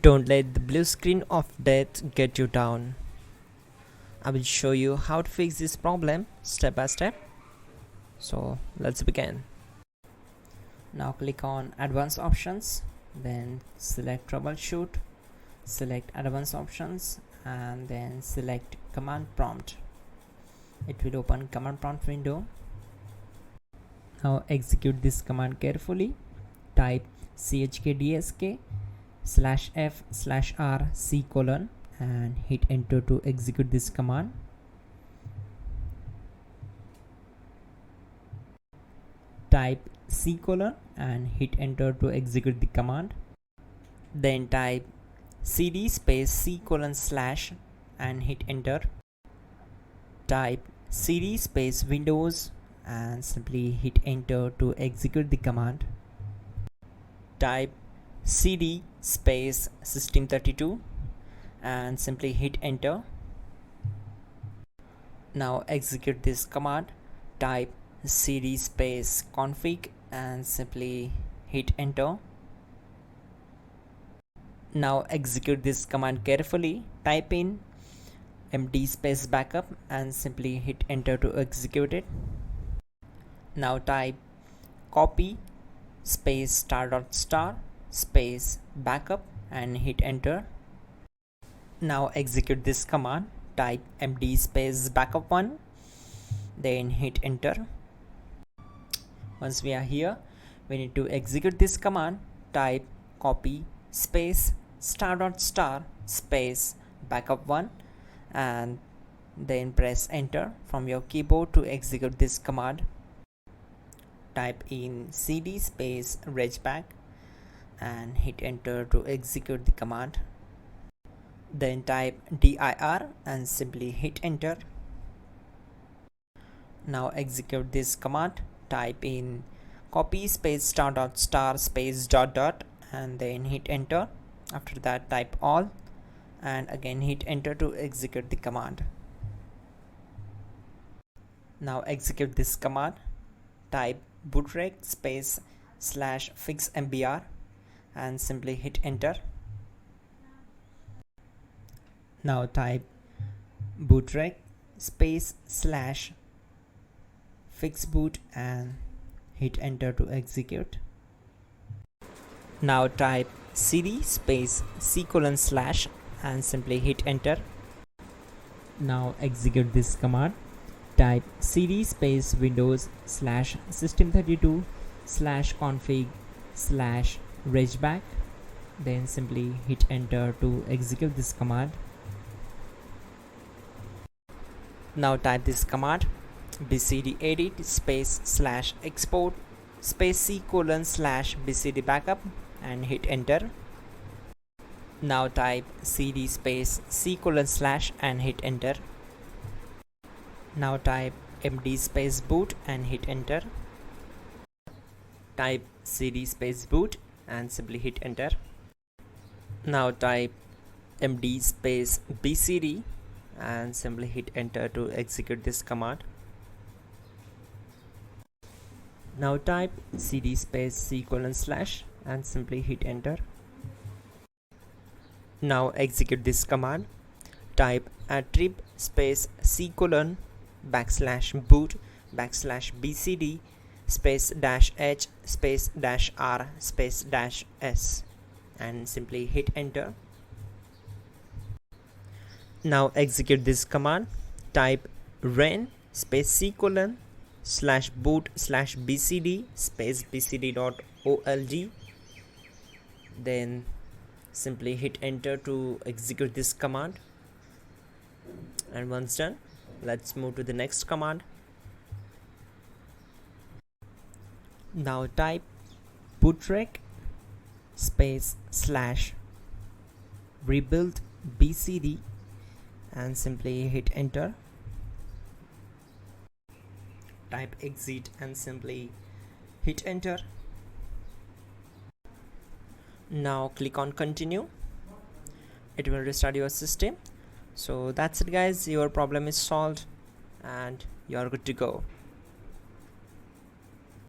Don't let the blue screen of death get you down. I will show you how to fix this problem step by step. So let's begin. Now click on Advanced Options, then select Troubleshoot, select Advanced Options, and then select Command Prompt. It will open Command Prompt window. Now execute this command carefully. Type chkdsk/f/r/c: and hit enter to execute this command. Type C: and hit enter to execute the command. Then type cd space C: / and hit enter. Type cd space Windows and simply hit enter to execute the command. Type cd space System32 and simply hit enter. Now execute this command. Type cd space config and simply hit enter. Now execute this command carefully. Type in md space backup and simply hit enter to execute it. Now type copy space *** space backup and hit enter. Now execute this command. Type md space backup1, then hit enter. Once we are here, we need to execute this command. Type copy space *** space backup1 and then press enter from your keyboard to execute this command. Type in cd space regback and hit enter to execute the command. Then type dir and simply hit enter. Now execute this command. Type in copy space *** space ... and then hit enter. After that type all and again hit enter to execute the command. Now execute this command. Type bootrec space /fixmbr and simply hit enter. Now type bootrec space /fixboot and hit enter to execute. Now type cd space C: / and simply hit enter. Now execute this command. Type cd space Windows /System32 /config /regback, then simply hit enter to execute this command. Now type this command bcdedit space /export space C: / bcd backup and hit enter. Now type cd space C: / and hit enter. Now type md space boot and hit enter. Type cd space boot and simply hit enter. Now type md space bcd and simply hit enter to execute this command. Now type cd space C: / and simply hit enter. Now execute this command. Type attrib space C: /boot /bcd space -h space -r space -s and simply hit enter. Now execute this command. Type ren space C: /boot /bcd space bcd.old, then simply hit enter to execute this command. And once done, let's move to the next command. Now type bootrec space /rebuild bcd and simply hit enter. Type exit and simply hit enter. Now click on continue. It will restart your system. So that's it guys, your problem is solved and you are good to go.